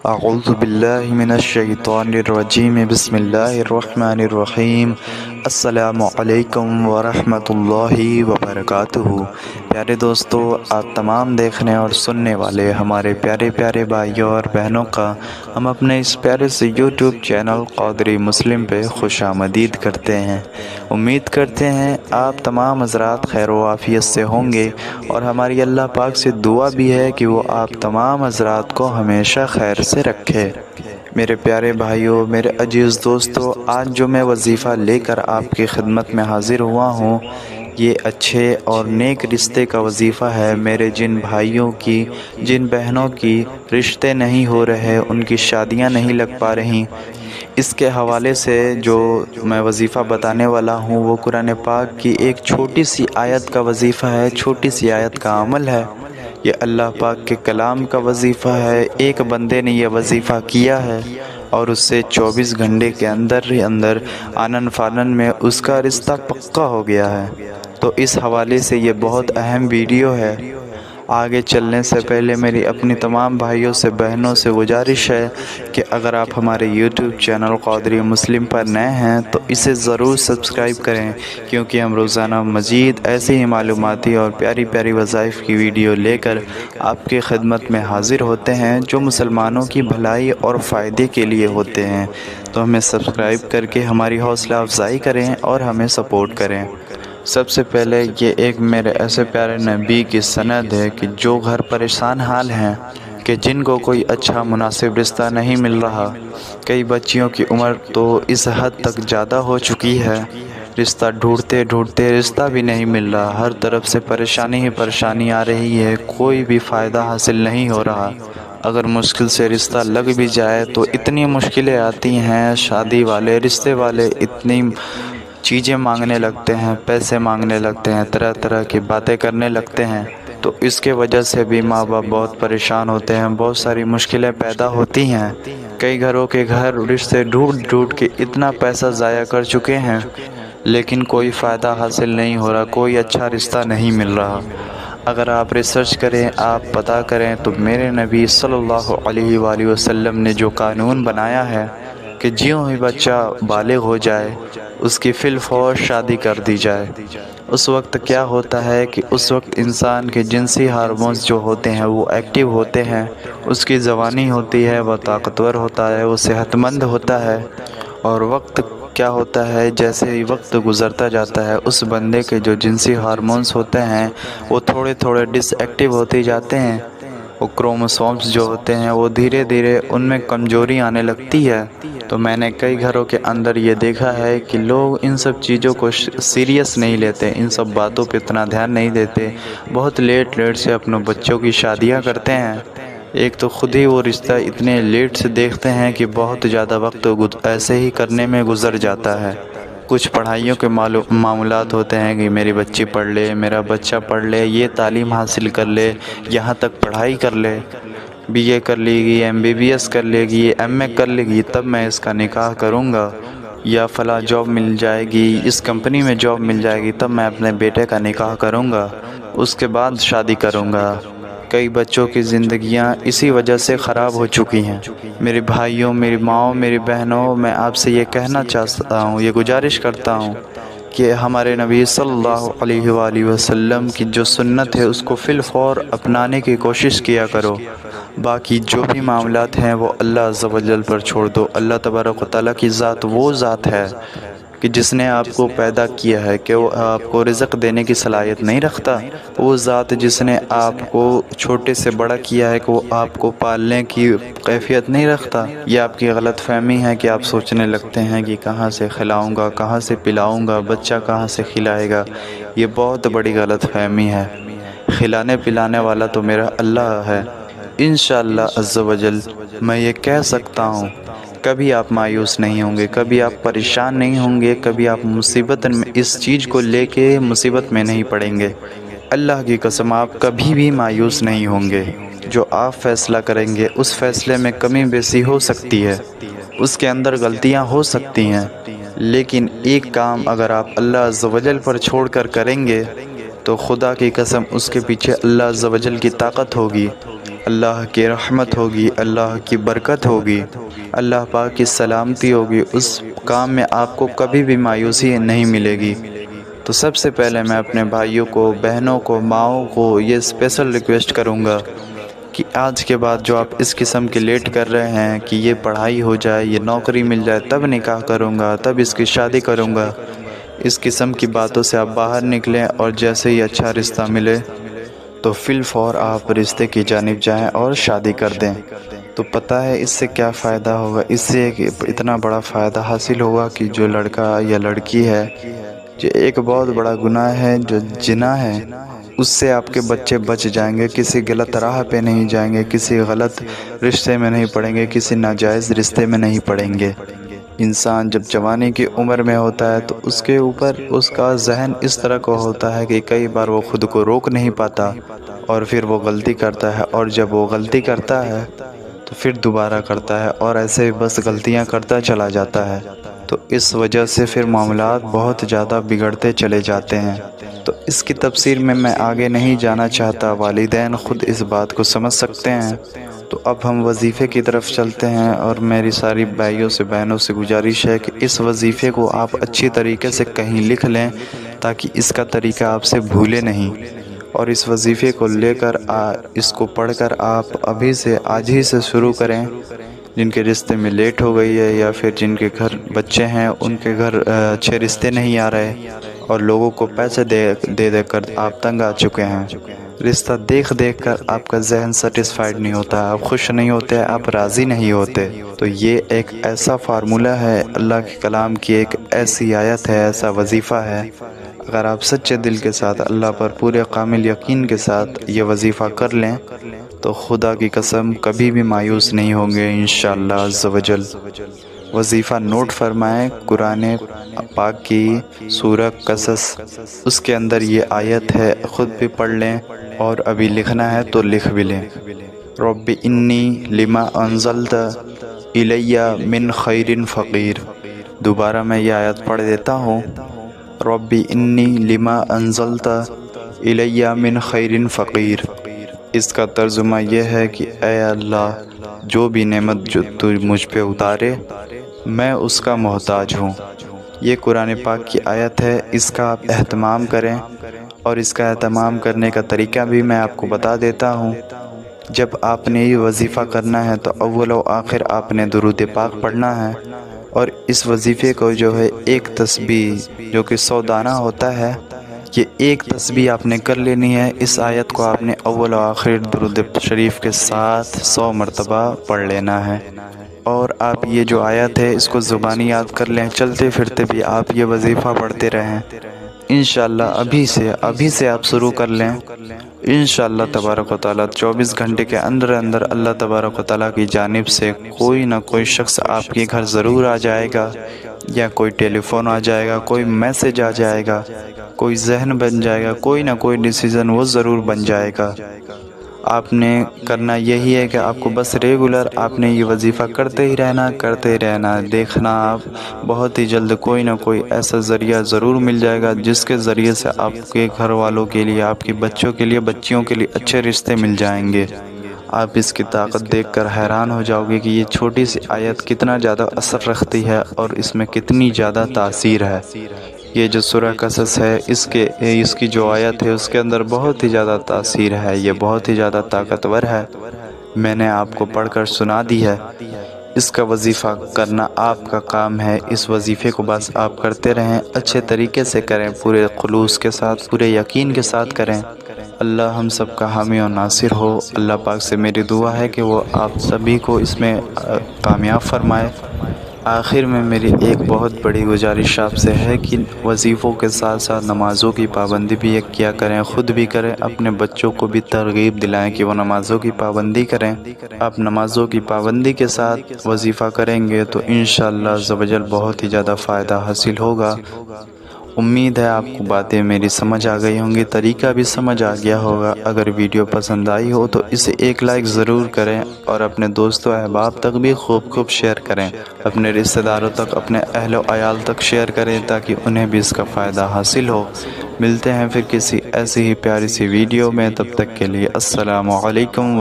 اعوذ باللہ من الشیطان الرجیم بسم اللہ الرحمن الرحیم السلام علیکم ورحمۃ اللہ وبرکاتہ۔ پیارے دوستو، آپ تمام دیکھنے اور سننے والے ہمارے پیارے پیارے بھائیوں اور بہنوں کا ہم اپنے اس پیارے سے یوٹیوب چینل قادری مسلم پہ خوش آمدید کرتے ہیں۔ امید کرتے ہیں آپ تمام حضرات خیر و عافیت سے ہوں گے، اور ہماری اللہ پاک سے دعا بھی ہے کہ وہ آپ تمام حضرات کو ہمیشہ خیر سے رکھے۔ میرے پیارے بھائیوں، میرے عزیز دوستو، آج جو میں وظیفہ لے کر آپ کی خدمت میں حاضر ہوا ہوں، یہ اچھے اور نیک رشتے کا وظیفہ ہے۔ میرے جن بھائیوں کی، جن بہنوں کی رشتے نہیں ہو رہے، ان کی شادیاں نہیں لگ پا رہی، اس کے حوالے سے جو میں وظیفہ بتانے والا ہوں وہ قرآن پاک کی ایک چھوٹی سی آیت کا وظیفہ ہے، چھوٹی سی آیت کا عمل ہے۔ یہ اللہ پاک کے کلام کا وظیفہ ہے۔ ایک بندے نے یہ وظیفہ کیا ہے اور اس سے 24 گھنٹے کے اندر ہی اندر آنن فانن میں اس کا رشتہ پکا ہو گیا ہے۔ تو اس حوالے سے یہ بہت اہم ویڈیو ہے۔ آگے چلنے سے پہلے میری اپنی تمام بھائیوں سے بہنوں سے گزارش ہے کہ اگر آپ ہمارے یوٹیوب چینل قادری مسلم پر نئے ہیں تو اسے ضرور سبسکرائب کریں، کیونکہ ہم روزانہ مزید ایسی ہی معلوماتی اور پیاری پیاری وظائف کی ویڈیو لے کر آپ کی خدمت میں حاضر ہوتے ہیں، جو مسلمانوں کی بھلائی اور فائدے کے لیے ہوتے ہیں۔ تو ہمیں سبسکرائب کر کے ہماری حوصلہ افزائی کریں اور ہمیں سپورٹ کریں۔ سب سے پہلے یہ ایک میرے ایسے پیارے نبی کی سند ہے کہ جو گھر پریشان حال ہیں، کہ جن کو کوئی اچھا مناسب رشتہ نہیں مل رہا، کئی بچیوں کی عمر تو اس حد تک زیادہ ہو چکی ہے، رشتہ ڈھونڈتے ڈھونڈتے رشتہ بھی نہیں مل رہا، ہر طرف سے پریشانی ہی پریشانی آ رہی ہے، کوئی بھی فائدہ حاصل نہیں ہو رہا۔ اگر مشکل سے رشتہ لگ بھی جائے تو اتنی مشکلیں آتی ہیں، شادی والے، رشتے والے اتنی چیزیں مانگنے لگتے ہیں، پیسے مانگنے لگتے ہیں، طرح طرح کی باتیں کرنے لگتے ہیں، تو اس کے وجہ سے بھی ماں باپ بہت پریشان ہوتے ہیں، بہت ساری مشکلیں پیدا ہوتی ہیں۔ کئی گھروں کے گھر رشتے ڈھونڈ ڈھونڈ کے اتنا پیسہ ضائع کر چکے ہیں، لیکن کوئی فائدہ حاصل نہیں ہو رہا، کوئی اچھا رشتہ نہیں مل رہا۔ اگر آپ ریسرچ کریں، آپ پتہ کریں تو میرے نبی صلی اللہ علیہ وآلہ وسلم نے جو قانون بنایا ہے کہ جیوں ہی بچہ بالغ ہو جائے اس کی فی الفور شادی کر دی جائے۔ اس وقت کیا ہوتا ہے کہ اس وقت انسان کے جنسی ہارمونز جو ہوتے ہیں وہ ایکٹیو ہوتے ہیں، اس کی جوانی ہوتی ہے، وہ طاقتور ہوتا ہے، وہ صحت مند ہوتا ہے، اور وقت کیا ہوتا ہے، جیسے ہی وقت گزرتا جاتا ہے اس بندے کے جو جنسی ہارمونز ہوتے ہیں وہ تھوڑے تھوڑے ڈس ایکٹیو ہوتے جاتے ہیں، وہ کروموسومز جو ہوتے ہیں وہ دھیرے دھیرے ان میں کمزوری آنے لگتی ہے۔ تو میں نے کئی گھروں کے اندر یہ دیکھا ہے کہ لوگ ان سب چیزوں کو سیریس نہیں لیتے، ان سب باتوں پہ اتنا دھیان نہیں دیتے، بہت لیٹ سے اپنے بچوں کی شادیاں کرتے ہیں۔ ایک تو خود ہی وہ رشتہ اتنے لیٹ سے دیکھتے ہیں کہ بہت زیادہ وقت ایسے ہی کرنے میں گزر جاتا ہے۔ کچھ پڑھائیوں کے معاملات ہوتے ہیں کہ میری بچی پڑھ لے، میرا بچہ پڑھ لے، یہ تعلیم حاصل کر لے، یہاں تک پڑھائی کر لے، بی اے کر لے گی، ایم بی بی ایس کر لے گی، ایم اے کر لے گی، تب میں اس کا نکاح کروں گا، یا فلاں جاب مل جائے گی، اس کمپنی میں جاب مل جائے گی، تب میں اپنے بیٹے کا نکاح کروں گا، اس کے بعد شادی کروں گا۔ کئی بچوں کی زندگیاں اسی وجہ سے خراب ہو چکی ہیں۔ میرے بھائیوں، میری ماؤں، میری بہنوں، میں آپ سے یہ کہنا چاہتا ہوں، یہ گزارش کرتا ہوں کہ ہمارے نبی صلی اللہ علیہ وآلہ وسلم کی جو سنت ہے اس کو فی الفور اپنانے کی کوشش کیا کرو۔ باقی جو بھی معاملات ہیں وہ اللہ عز و جل پر چھوڑ دو۔ اللہ تبارک و تعالیٰ کی ذات وہ ذات ہے کہ جس نے آپ کو پیدا کیا ہے، کہ وہ آپ کو رزق دینے کی صلاحیت نہیں رکھتا، وہ ذات جس نے آپ کو چھوٹے سے بڑا کیا ہے کہ وہ آپ کو پالنے کی کیفیت نہیں رکھتا۔ یہ آپ کی غلط فہمی ہے کہ آپ سوچنے لگتے ہیں کہ کہاں سے کھلاؤں گا، کہاں سے پلاؤں گا، بچہ کہاں سے کھلائے گا۔ یہ بہت بڑی غلط فہمی ہے۔ کھلانے پلانے والا تو میرا اللہ ہے۔ انشاءاللہ عز و جل میں یہ کہہ سکتا ہوں، کبھی آپ مایوس نہیں ہوں گے، کبھی آپ پریشان نہیں ہوں گے، کبھی آپ مصیبت میں اس چیز کو لے کے مصیبت میں نہیں پڑیں گے۔ اللہ کی قسم آپ کبھی بھی مایوس نہیں ہوں گے۔ جو آپ فیصلہ کریں گے اس فیصلے میں کمی بیشی ہو سکتی ہے، اس کے اندر غلطیاں ہو سکتی ہیں، لیکن ایک کام اگر آپ اللہ عز و جل پر چھوڑ کر کریں گے تو خدا کی قسم اس کے پیچھے اللہ عز و جل کی طاقت ہوگی، اللہ کی رحمت ہوگی، اللہ کی برکت ہوگی، اللہ پاک کی سلامتی ہوگی، اس کام میں آپ کو کبھی بھی مایوسی نہیں ملے گی۔ تو سب سے پہلے میں اپنے بھائیوں کو، بہنوں کو، ماؤں کو یہ اسپیشل ریکویسٹ کروں گا کہ آج کے بعد جو آپ اس قسم کے لیٹ کر رہے ہیں کہ یہ پڑھائی ہو جائے، یہ نوکری مل جائے تب نکاح کروں گا، تب اس کی شادی کروں گا، اس قسم کی باتوں سے آپ باہر نکلیں، اور جیسے ہی اچھا رشتہ ملے تو فی الفور آپ رشتے کی جانب جائیں اور شادی کر دیں۔ تو پتہ ہے اس سے کیا فائدہ ہوگا؟ اس سے ایک اتنا بڑا فائدہ حاصل ہوگا کہ جو لڑکا یا لڑکی ہے، جو ایک بہت بڑا گناہ ہے جو زنا ہے، اس سے آپ کے بچے بچ جائیں گے، کسی غلط راہ پہ نہیں جائیں گے، کسی غلط رشتے میں نہیں پڑیں گے، کسی ناجائز رشتے میں نہیں پڑیں گے۔ انسان جب جوانی کی عمر میں ہوتا ہے تو اس کے اوپر اس کا ذہن اس طرح کا ہوتا ہے کہ کئی بار وہ خود کو روک نہیں پاتا اور پھر وہ غلطی کرتا ہے، اور جب وہ غلطی کرتا ہے تو پھر دوبارہ کرتا ہے، اور ایسے بس غلطیاں کرتا چلا جاتا ہے۔ تو اس وجہ سے پھر معاملات بہت زیادہ بگڑتے چلے جاتے ہیں۔ تو اس کی تفسیر میں آگے نہیں جانا چاہتا، والدین خود اس بات کو سمجھ سکتے ہیں۔ تو اب ہم وظیفے کی طرف چلتے ہیں، اور میری ساری بھائیوں سے، بہنوں سے گزارش ہے کہ اس وظیفے کو آپ اچھی طریقے سے کہیں لکھ لیں تاکہ اس کا طریقہ آپ سے بھولے نہیں، اور اس وظیفے کو لے کر اس کو پڑھ کر آپ ابھی سے، آج ہی سے شروع کریں۔ جن کے رشتے میں لیٹ ہو گئی ہے، یا پھر جن کے گھر بچے ہیں، ان کے گھر اچھے رشتے نہیں آ رہے، اور لوگوں کو پیسے دے کر آپ تنگ آ چکے ہیں، رشتہ دیکھ کر آپ کا ذہن سیٹسفائیڈ نہیں ہوتا، آپ خوش نہیں ہوتے، آپ راضی نہیں ہوتے۔ تو یہ ایک ایسا فارمولہ ہے، اللہ کے کلام کی ایک ایسی آیت ہے، ایسا وظیفہ ہے، اگر آپ سچے دل کے ساتھ اللہ پر پورے کامل یقین کے ساتھ یہ وظیفہ کر لیں تو خدا کی قسم کبھی بھی مایوس نہیں ہوں گے انشاءاللہ عز و جل۔ وظیفہ نوٹ فرمائیں، قرآن پاک کی سورہ قصص، اس کے اندر یہ آیت ہے، خود بھی پڑھ لیں، اور ابھی لکھنا ہے تو لکھ بھی لیں۔ رب انی لما انزلت الی من خیر فقیر۔ دوبارہ میں یہ آیت پڑھ دیتا ہوں، رب انی لما انزلت الی من خیر فقیر۔ اس کا ترجمہ یہ ہے کہ اے اللہ، جو بھی نعمت جو تو مجھ پہ اتارے میں اس کا محتاج ہوں۔ یہ قرآن پاک کی آیت ہے، اس کا آپ اہتمام کریں، اور اس کا اہتمام کرنے کا طریقہ بھی میں آپ کو بتا دیتا ہوں۔ جب آپ نے یہ وظیفہ کرنا ہے تو اول و آخر آپ نے درود پاک پڑھنا ہے، اور اس وظیفے کو جو ہے ایک تسبیح جو کہ 100 دانہ ہوتا ہے، یہ ایک تسبیح آپ نے کر لینی ہے۔ اس آیت کو آپ نے اول و آخر درود شریف کے ساتھ 100 مرتبہ پڑھ لینا ہے، اور آپ یہ جو آیت ہے اس کو زبانی یاد کر لیں، چلتے پھرتے بھی آپ یہ وظیفہ پڑھتے رہیں انشاءاللہ۔ ابھی سے آپ شروع کر لیں انشاءاللہ تبارک و تعالیٰ۔ 24 گھنٹے کے اندر اللہ تبارک و تعالیٰ کی جانب سے کوئی نہ کوئی شخص آپ کے گھر ضرور آ جائے گا، یا کوئی ٹیلی فون آ جائے گا، کوئی میسج آ جائے گا، کوئی ذہن بن جائے گا، کوئی نہ کوئی ڈیسیژن وہ ضرور بن جائے گا۔ آپ نے کرنا یہی ہے کہ آپ کو بس ریگولر آپ نے یہ وظیفہ کرتے ہی رہنا، دیکھنا آپ بہت ہی جلد کوئی نہ کوئی ایسا ذریعہ ضرور مل جائے گا جس کے ذریعے سے آپ کے گھر والوں کے لیے، آپ کے بچوں کے لیے، بچیوں کے لیے اچھے رشتے مل جائیں گے۔ آپ اس کی طاقت دیکھ کر حیران ہو جاؤ گے کہ یہ چھوٹی سی آیت کتنا زیادہ اثر رکھتی ہے، اور اس میں کتنی زیادہ تاثیر ہے۔ یہ جو سورہ قصص ہے، اس کی جو آیت ہے اس کے اندر بہت ہی زیادہ تاثیر ہے، یہ بہت ہی زیادہ طاقتور ہے۔ میں نے آپ کو پڑھ کر سنا دی ہے۔ اس کا وظیفہ کرنا آپ کا کام ہے، اس وظیفے کو بس آپ کرتے رہیں، اچھے طریقے سے کریں، پورے خلوص کے ساتھ، پورے یقین کے ساتھ کریں۔ اللہ ہم سب کا حامی و ناصر ہو۔ اللہ پاک سے میری دعا ہے کہ وہ آپ سبھی کو اس میں کامیاب فرمائے۔ آخر میں میری ایک بہت بڑی گزارش آپ سے ہے کہ وظیفوں کے ساتھ ساتھ نمازوں کی پابندی بھی کیا کریں، خود بھی کریں، اپنے بچوں کو بھی ترغیب دلائیں کہ وہ نمازوں کی پابندی کریں۔ آپ نمازوں کی پابندی کے ساتھ وظیفہ کریں گے تو انشاءاللہ عز و جل بہت ہی زیادہ فائدہ حاصل ہوگا۔ امید ہے آپ کو باتیں میری سمجھ آ گئی ہوں گی، طریقہ بھی سمجھ آ گیا ہوگا۔ اگر ویڈیو پسند آئی ہو تو اسے ایک لائک ضرور کریں، اور اپنے دوست و احباب تک بھی خوب شیئر کریں، اپنے رشتہ داروں تک، اپنے اہل و عیال تک شیئر کریں تاکہ انہیں بھی اس کا فائدہ حاصل ہو۔ ملتے ہیں پھر کسی ایسی ہی پیاری سی ویڈیو میں، تب تک کے لیے السلام علیکم۔